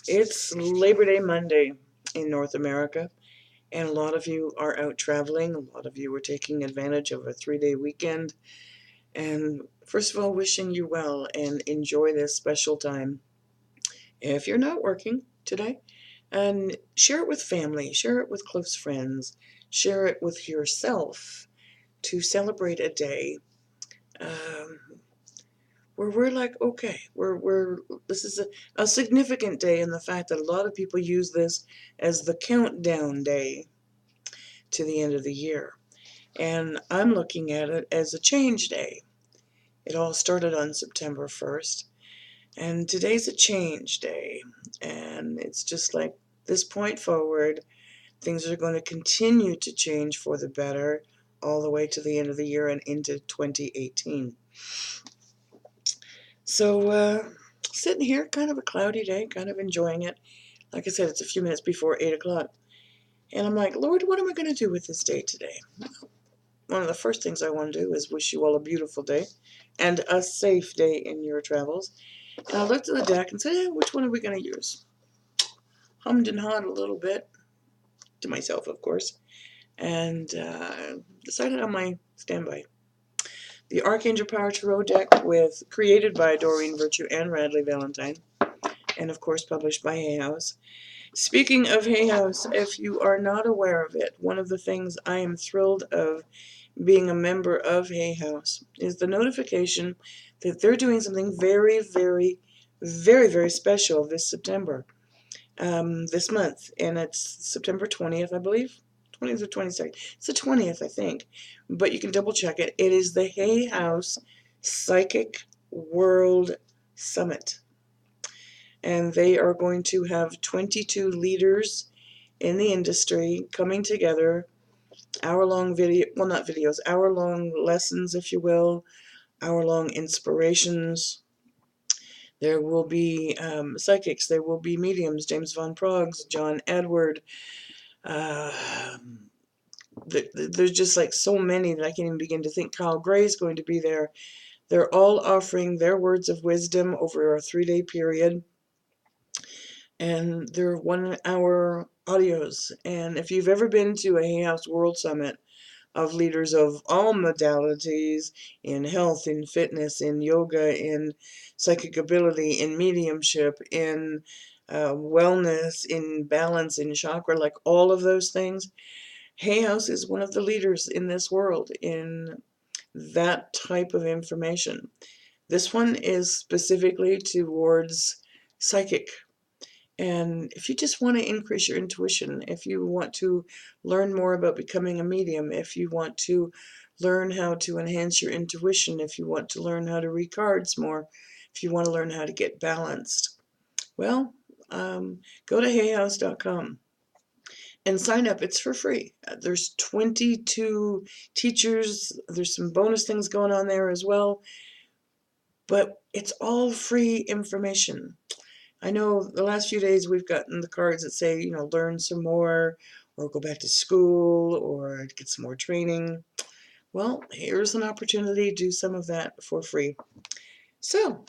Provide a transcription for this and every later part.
It's Labor Day Monday in North America, and a lot of you are out traveling. A lot of you are taking advantage of a 3-day weekend. And first of all, wishing you well and enjoy this special time. If you're not working today, and share it with family, share it with close friends, share it with yourself to celebrate a day um, where we're like, okay, this is a significant day in the fact that a lot of people use this as the countdown day to the end of the year. And I'm looking at it as a change day. It all started on September 1st, and today's a change day. And it's just like this point forward, things are going to continue to change for the better all the way to the end of the year and into 2018. So, sitting here, kind of a cloudy day, kind of enjoying it. Like I said, it's a few minutes before 8 o'clock. And I'm like, Lord, what am I going to do with this day today? One of the first things I want to do is wish you all a beautiful day and a safe day in your travels. And I looked at the deck and said, which one are we going to use? Hummed and hawed a little bit, to myself, of course, and decided on my standby. The Archangel Power Tarot deck, created by Doreen Virtue and Radley Valentine, and of course published by Hay House. Speaking of Hay House, if you are not aware of it, one of the things I am thrilled of being a member of Hay House is the notification that they're doing something very, very, very, very special this September, this month, and it's September 20th, I believe. 20th or 22nd. It's the 20th, I think, but you can double check it. It is the Hay House Psychic World Summit, and they are going to have 22 leaders in the industry coming together, hour-long hour-long lessons, if you will, hour-long inspirations. There will be psychics, there will be mediums, James Von Proggs, John Edward. There's just like so many that I can't even begin to think. Kyle Gray is going to be there. They're all offering their words of wisdom over a 3-day period, and they're 1-hour audios. And if you've ever been to a Hay House World Summit of leaders of all modalities in health, in fitness, in yoga, in psychic ability, in mediumship, in wellness, in balance, in chakra, like all of those things, Hay House is one of the leaders in this world in that type of information. This one is specifically towards psychic. And if you just want to increase your intuition, if you want to learn more about becoming a medium, if you want to learn how to enhance your intuition, if you want to learn how to read cards more, if you want to learn how to get balanced, well, go to hayhouse.com and sign up. It's for free. There's 22 teachers. There's some bonus things going on there as well, but it's all free information. I know the last few days we've gotten the cards that say, learn some more, or go back to school, or get some more training. Well, here's an opportunity to do some of that for free. So,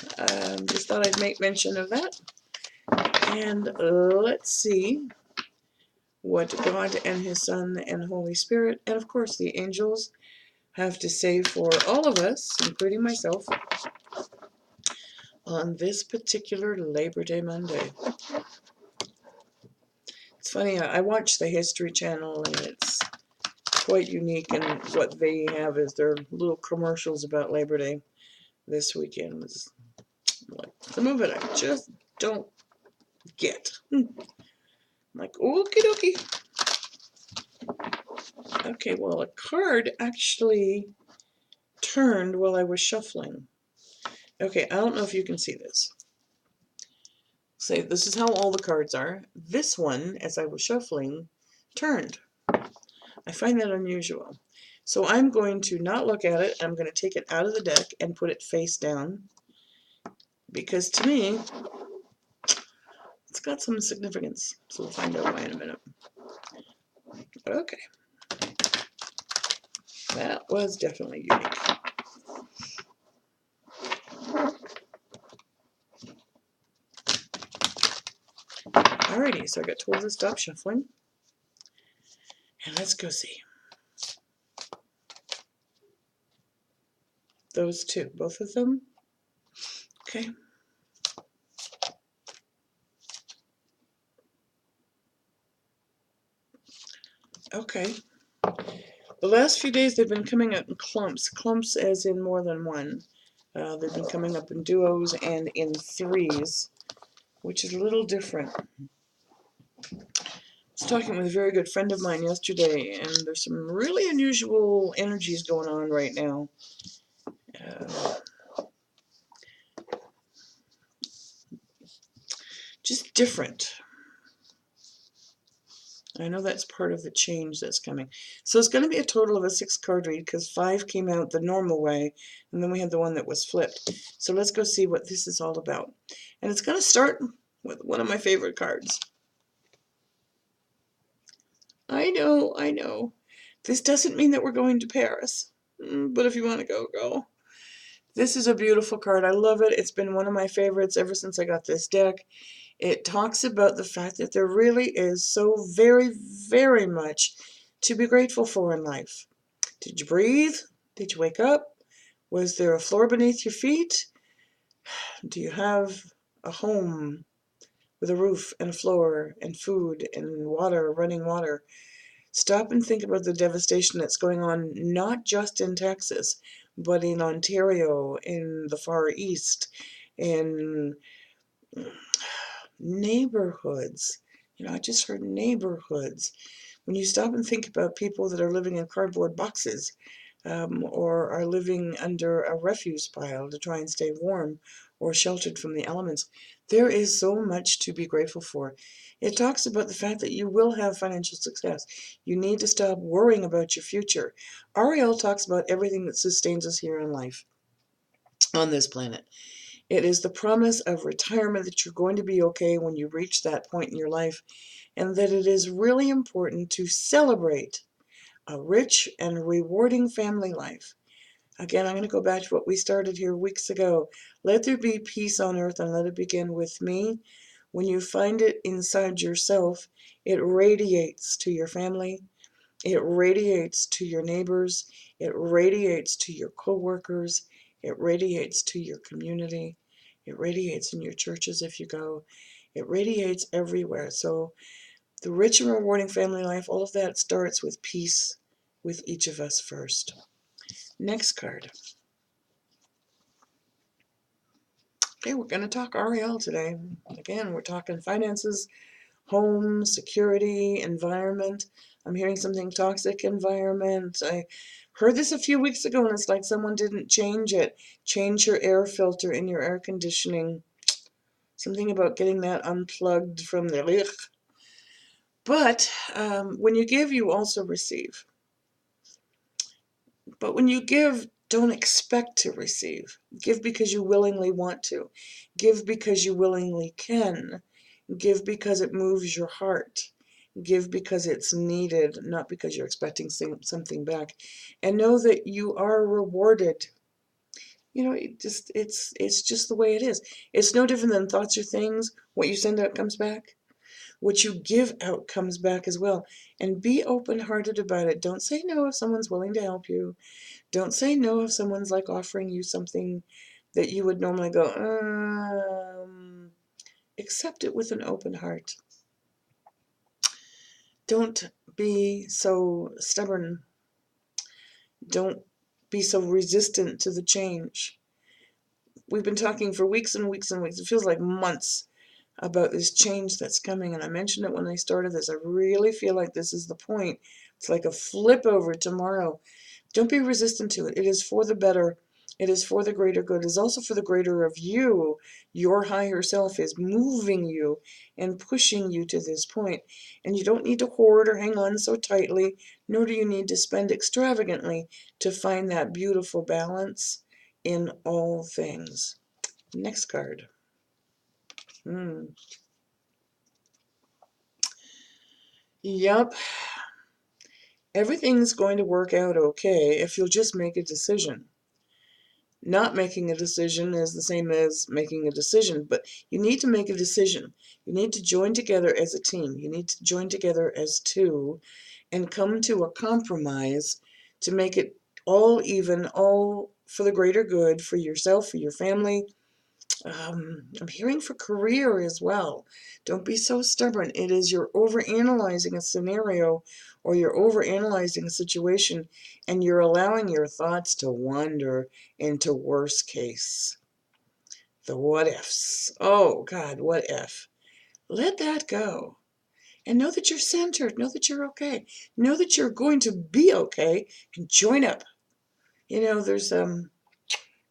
just thought I'd make mention of that. And let's see what God and His Son and Holy Spirit, and of course the angels, have to say for all of us, including myself, on this particular Labor Day Monday. It's funny, I watch the History Channel, and it's quite unique, and what they have is their little commercials about Labor Day this weekend. Was like some of it I just don't get. I'm like, okie dokie. Okay, well, a card actually turned while I was shuffling. Okay, I don't know if you can see this. Say, this is how all the cards are. This one, as I was shuffling, turned. I find that unusual. So I'm going to not look at it. I'm going to take it out of the deck and put it face down, because to me, it's got some significance. So we'll find out why in a minute. Okay. That was definitely unique. Alrighty, so I got told to stop shuffling. And let's go see. Those two, both of them. Okay. Okay. The last few days they've been coming up in clumps. Clumps as in more than one. They've been coming up in duos and in threes, which is a little different. I was talking with a very good friend of mine yesterday, and there's some really unusual energies going on right now. Just different. I know that's part of the change that's coming. So it's going to be a total of a 6-card read because 5 came out the normal way, and then we had the one that was flipped. So let's go see what this is all about. And it's going to start with one of my favorite cards. I know, I know. This doesn't mean that we're going to Paris, but if you want to go, go. This is a beautiful card. I love it. It's been one of my favorites ever since I got this deck. It talks about the fact that there really is so very, very much to be grateful for in life. Did you breathe? Did you wake up? Was there a floor beneath your feet? Do you have a home with a roof and a floor and food and water, running water? Stop and think about the devastation that's going on not just in Texas, but in Ontario, in the Far East, in neighborhoods. I just heard neighborhoods. When you stop and think about people that are living in cardboard boxes, or are living under a refuse pile to try and stay warm or sheltered from the elements, there is so much to be grateful for. It talks about the fact that you will have financial success. You need to stop worrying about your future. Ariel talks about everything that sustains us here in life on this planet. It is the promise of retirement, that you're going to be okay when you reach that point in your life, and that it is really important to celebrate a rich and rewarding family life. Again, I'm going to go back to what we started here weeks ago. Let there be peace on earth, and let it begin with me. When you find it inside yourself, it radiates to your family, it radiates to your neighbors, it radiates to your co-workers, it radiates to your community, it radiates in your churches if you go, it radiates everywhere. So the rich and rewarding family life, all of that starts with peace with each of us first. Next card. Okay, we're going to talk Ariel today. Again, we're talking finances, home, security, environment. I'm hearing something toxic environment. I heard this a few weeks ago, and it's like someone didn't change it. Change your air filter in your air conditioning. Something about getting that unplugged from the... Ugh. But when you give, you also receive. But when you give, don't expect to receive. Give because you willingly want to. Give because you willingly can. Give because it moves your heart. Give because it's needed, not because you're expecting something back. And know that you are rewarded. It's just the way it is. It's no different than thoughts or things. What you send out comes back. What you give out comes back as well. And be open-hearted about it. Don't say no if someone's willing to help you. Don't say no if someone's like offering you something that you would normally go, accept it with an open heart. Don't be so stubborn. Don't be so resistant to the change. We've been talking for weeks and weeks and weeks. It feels like months about this change that's coming. And I mentioned it when I started this. I really feel like this is the point. It's like a flip over tomorrow. Don't be resistant to it. It is for the better. It is for the greater good. It is also for the greater of you. Your higher self is moving you and pushing you to this point. And you don't need to hoard or hang on so tightly, nor do you need to spend extravagantly to find that beautiful balance in all things. Next card. Yep. Everything's going to work out okay if you'll just make a decision. Not making a decision is the same as making a decision, but you need to make a decision. You need to join together as a team. You need to join together as two and come to a compromise to make it all even, all for the greater good, for yourself, for your family. I'm hearing for career as well. Don't be so stubborn. It is you're overanalyzing a scenario or you're overanalyzing a situation and you're allowing your thoughts to wander into worst case. The what ifs. Oh, God, what if? Let that go. And know that you're centered. Know that you're okay. Know that you're going to be okay and join up. There's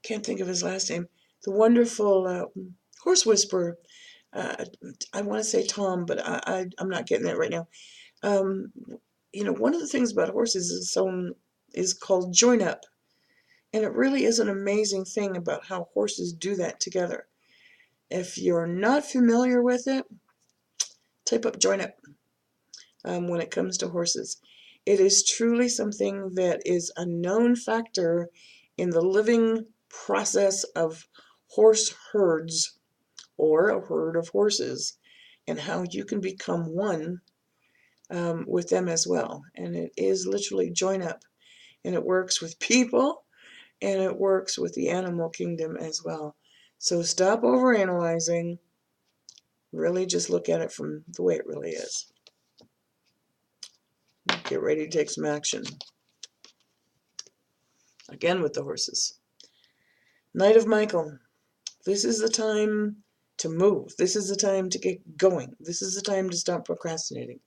can't think of his last name. The wonderful horse whisperer. I want to say Tom, but I'm not getting that right now. Um, one of the things about horses is called join up, and it really is an amazing thing about how horses do that together. If you're not familiar with it, type up join up when it comes to horses. It is truly something that is a known factor in the living process of horse herds or a herd of horses, and how you can become one with them as well. And it is literally join up, and it works with people and it works with the animal kingdom as well. So stop overanalyzing. Really just look at it from the way it really is. Get ready to take some action. Again with the horses. Knight of Michael. This is the time to move. This is the time to get going. This is the time to stop procrastinating.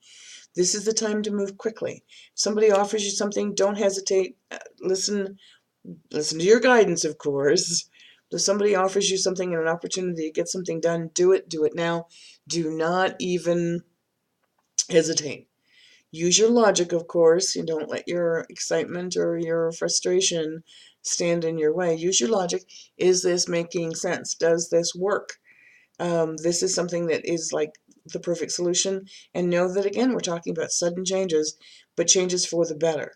This is the time to move quickly. If somebody offers you something, don't hesitate. Listen to your guidance, of course. If somebody offers you something and an opportunity to get something done, do it now. Do not even hesitate. Use your logic, of course. You don't let your excitement or your frustration stand in your way. Use your logic. Is this making sense? Does this work? This is something that is like the perfect solution. And know that, again, we're talking about sudden changes, but changes for the better.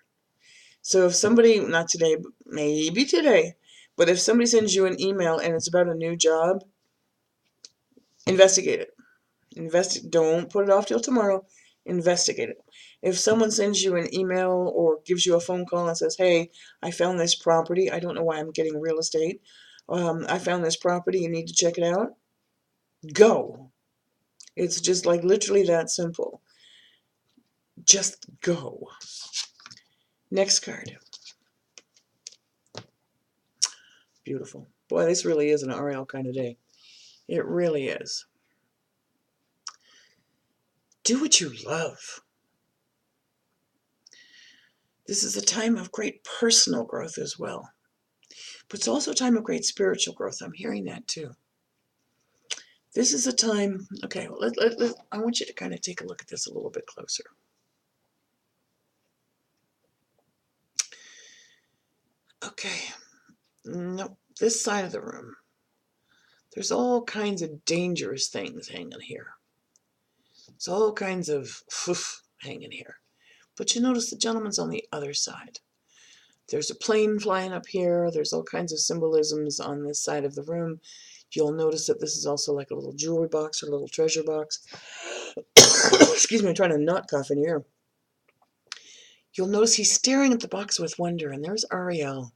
So if somebody, not today, but maybe today, but if somebody sends you an email and it's about a new job, investigate it. Don't put it off till tomorrow. Investigate it. If someone sends you an email or gives you a phone call and says, hey, I found this property. I don't know why I'm getting real estate. I found this property. You need to check it out. Go. It's just like literally that simple. Just go. Next card. Beautiful. Boy, this really is an Ariel kind of day. It really is. Do what you love. This is a time of great personal growth as well. But it's also a time of great spiritual growth. I'm hearing that too. This is a time, okay, I want you to kind of take a look at this a little bit closer. Okay, no, this side of the room, there's all kinds of dangerous things hanging here. There's all kinds of hanging here. But you notice the gentleman's on the other side. There's a plane flying up here. There's all kinds of symbolisms on this side of the room. You'll notice that this is also like a little jewelry box or a little treasure box. Excuse me, I'm trying to not cough in here. You'll notice he's staring at the box with wonder, and there's Ariel.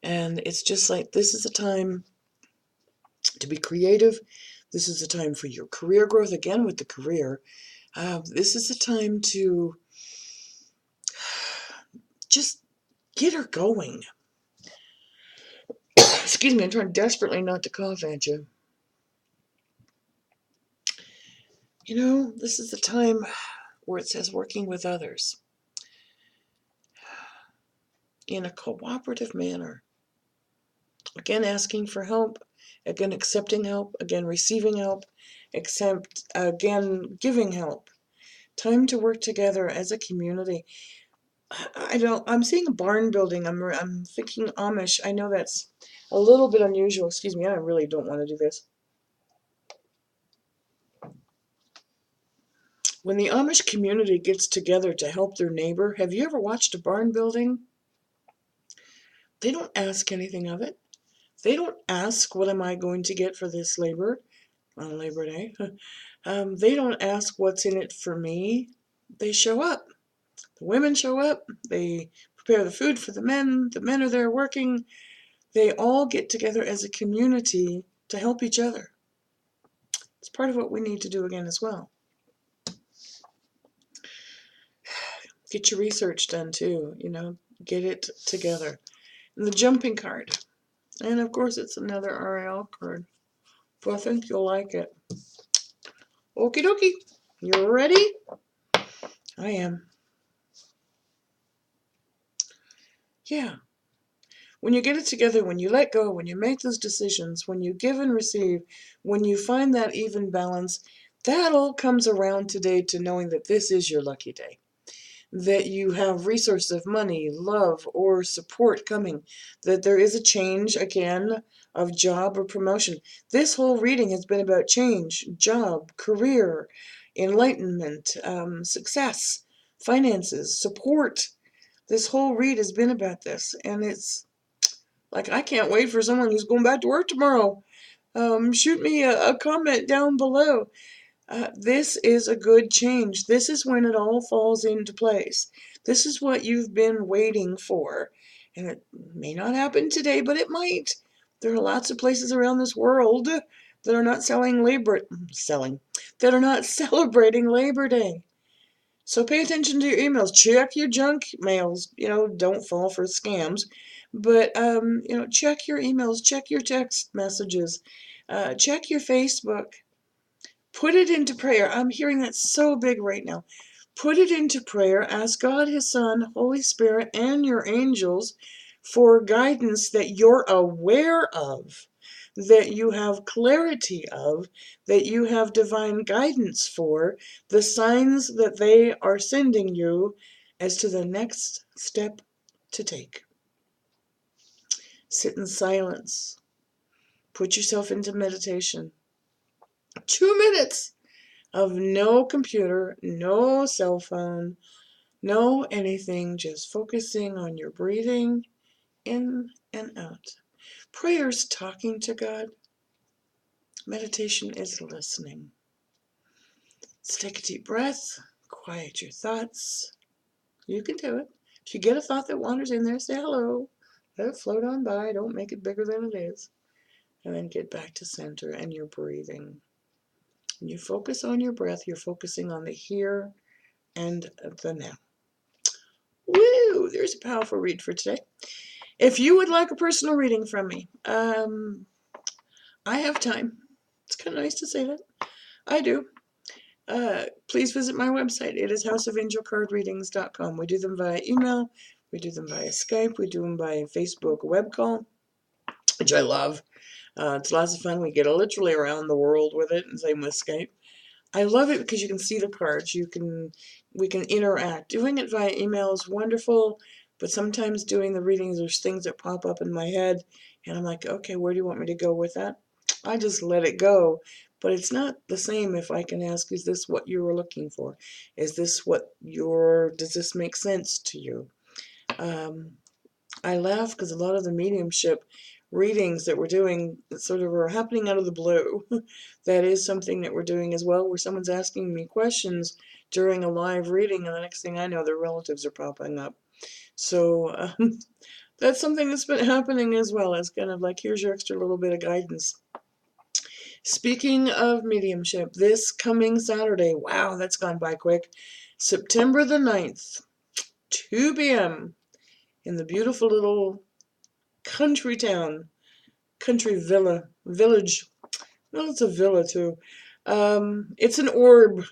And it's just like, this is a time to be creative. This is a time for your career growth, again with the career. This is a time to just get her going. Excuse me, I'm trying desperately not to cough at you. This is the time where it says working with others in a cooperative manner. Again, asking for help. Again, accepting help. Again, receiving help. Again, giving help. Time to work together as a community. I'm seeing a barn building. I'm thinking Amish. I know that's a little bit unusual. Excuse me, I really don't want to do this. When the Amish community gets together to help their neighbor, have you ever watched a barn building? They don't ask anything of it. They don't ask, what am I going to get for this labor on Labor Day? They don't ask what's in it for me. They show up. The women show up. They prepare the food for the men. The men are there working. They all get together as a community to help each other. It's part of what we need to do again as well. Get your research done too, get it together. And the jumping card. And of course it's another Ariel card. So I think you'll like it. Okie dokie. You ready? I am. Yeah. When you get it together, when you let go, when you make those decisions, when you give and receive, when you find that even balance, that all comes around today to knowing that this is your lucky day. That you have resources of money, love, or support coming. That there is a change, again, of job or promotion. This whole reading has been about change, job, career, enlightenment, success, finances, support. This whole read has been about this, and it's like, I can't wait for someone who's going back to work tomorrow. Shoot me a comment down below. This is a good change. This is when it all falls into place. This is what you've been waiting for. And it may not happen today, but it might. There are lots of places around this world that are not that are not celebrating Labor Day. So pay attention to your emails. Check your junk mails. Don't fall for scams. But, check your emails. Check your text messages. Check your Facebook. Put it into prayer. I'm hearing that so big right now. Put it into prayer. Ask God, His Son, Holy Spirit, and your angels for guidance that you're aware of, that you have clarity of, that you have divine guidance for, the signs that they are sending you as to the next step to take. Sit in silence. Put yourself into meditation. 2 minutes of no computer, no cell phone, no anything, just focusing on your breathing in and out. Prayer's talking to God. Meditation is listening. Let's take a deep breath, quiet your thoughts. You can do it. If you get a thought that wanders in there, say hello. Let it float on by. Don't make it bigger than it is. And then get back to center and your breathing. When you focus on your breath, you're focusing on the here and the now. Woo! There's a powerful read for today. If you would like a personal reading from me, I have time. It's kind of nice to say that. I do. Please visit my website. It is houseofangelcardreadings.com. We do them via email. We do them via Skype. We do them via Facebook web call, which I love. It's lots of fun. We get literally around the world with it, and same with Skype. I love it because you can see the cards. We can interact. Doing it via email is wonderful, but sometimes doing the readings, there's things that pop up in my head, and I'm like, okay, where do you want me to go with that? I just let it go. But it's not the same if I can ask, is this what you were looking for? Does this make sense to you? I laugh because a lot of the mediumship readings that we're doing sort of are happening out of the blue. That is something that we're doing as well, where someone's asking me questions during a live reading, and the next thing I know, their relatives are popping up. So that's something that's been happening as well. It's kind of like, here's your extra little bit of guidance. Speaking of mediumship, this coming Saturday, wow, that's gone by quick, September the 9th, 2 p.m., in the beautiful little country village. Well, it's a villa too. It's an orb,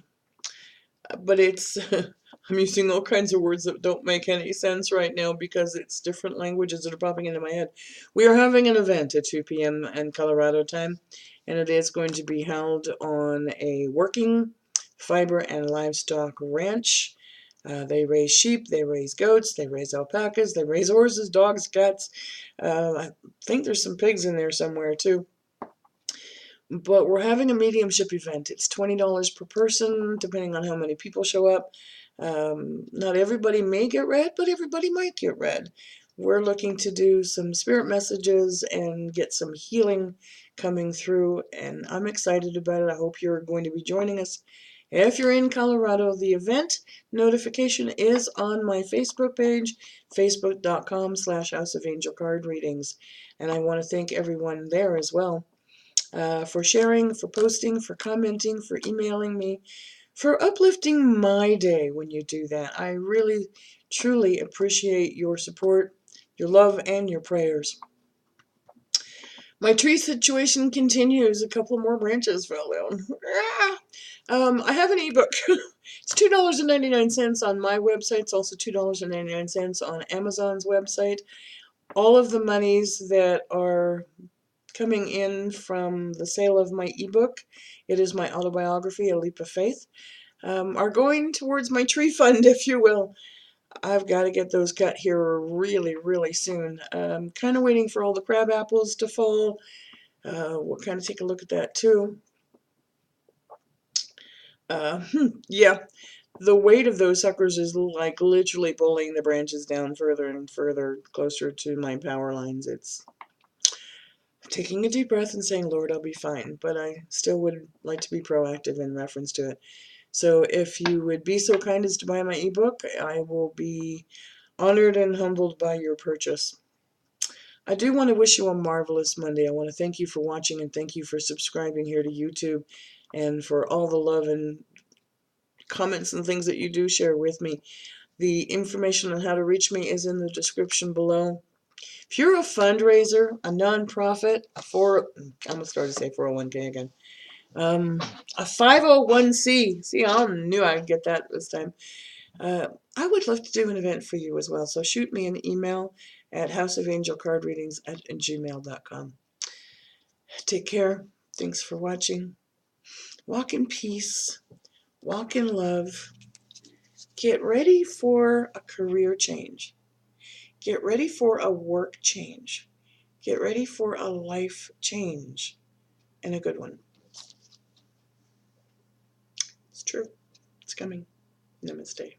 but it's, I'm using all kinds of words that don't make any sense right now because it's different languages that are popping into my head. We are having an event at 2 p.m. in Colorado time, and it is going to be held on a working fiber and livestock ranch. They raise sheep, they raise goats, they raise alpacas, they raise horses, dogs, cats. I think there's some pigs in there somewhere too. But we're having a mediumship event. It's $20 per person, depending on how many people show up. Not everybody may get read, but everybody might get read. we're looking to do some spirit messages and get some healing coming through, and I'm excited about it. I hope you're going to be joining us. If you're in Colorado, the event notification is on my Facebook page, facebook.com/House of Angel Card Readings. And I want to thank everyone there as well for sharing, for posting, for commenting, for emailing me, for uplifting my day when you do that. I really, truly appreciate your support, your love, and your prayers. My tree situation continues. A couple more branches fell down. I have an ebook. It's $2.99 on my website. It's also $2.99 on Amazon's website. All of the monies that are coming in from the sale of my ebook, it is my autobiography, A Leap of Faith, are going towards my tree fund, if you will. I've got to get those cut here really, really soon. I'm kind of waiting for all the crab apples to fall. We'll kind of take a look at that too. Yeah, the weight of those suckers is like literally pulling the branches down further and further closer to my power lines. It's taking a deep breath and saying, Lord, I'll be fine. But I still would like to be proactive in reference to it. So if you would be so kind as to buy my ebook, I will be honored and humbled by your purchase. I do want to wish you a marvelous Monday. I want to thank you for watching and thank you for subscribing here to YouTube and for all the love and comments and things that you do share with me. The information on how to reach me is in the description below. If you're a fundraiser, a nonprofit, I'm going to start to say 401k again, a 501c, see, I knew I'd get that this time. I would love to do an event for you as well, so shoot me an email at houseofangelcardreadings@gmail.com. Take care. Thanks for watching. Walk in peace. Walk in love. Get ready for a career change. Get ready for a work change. Get ready for a life change, and a good one. It's true. It's coming. Namaste.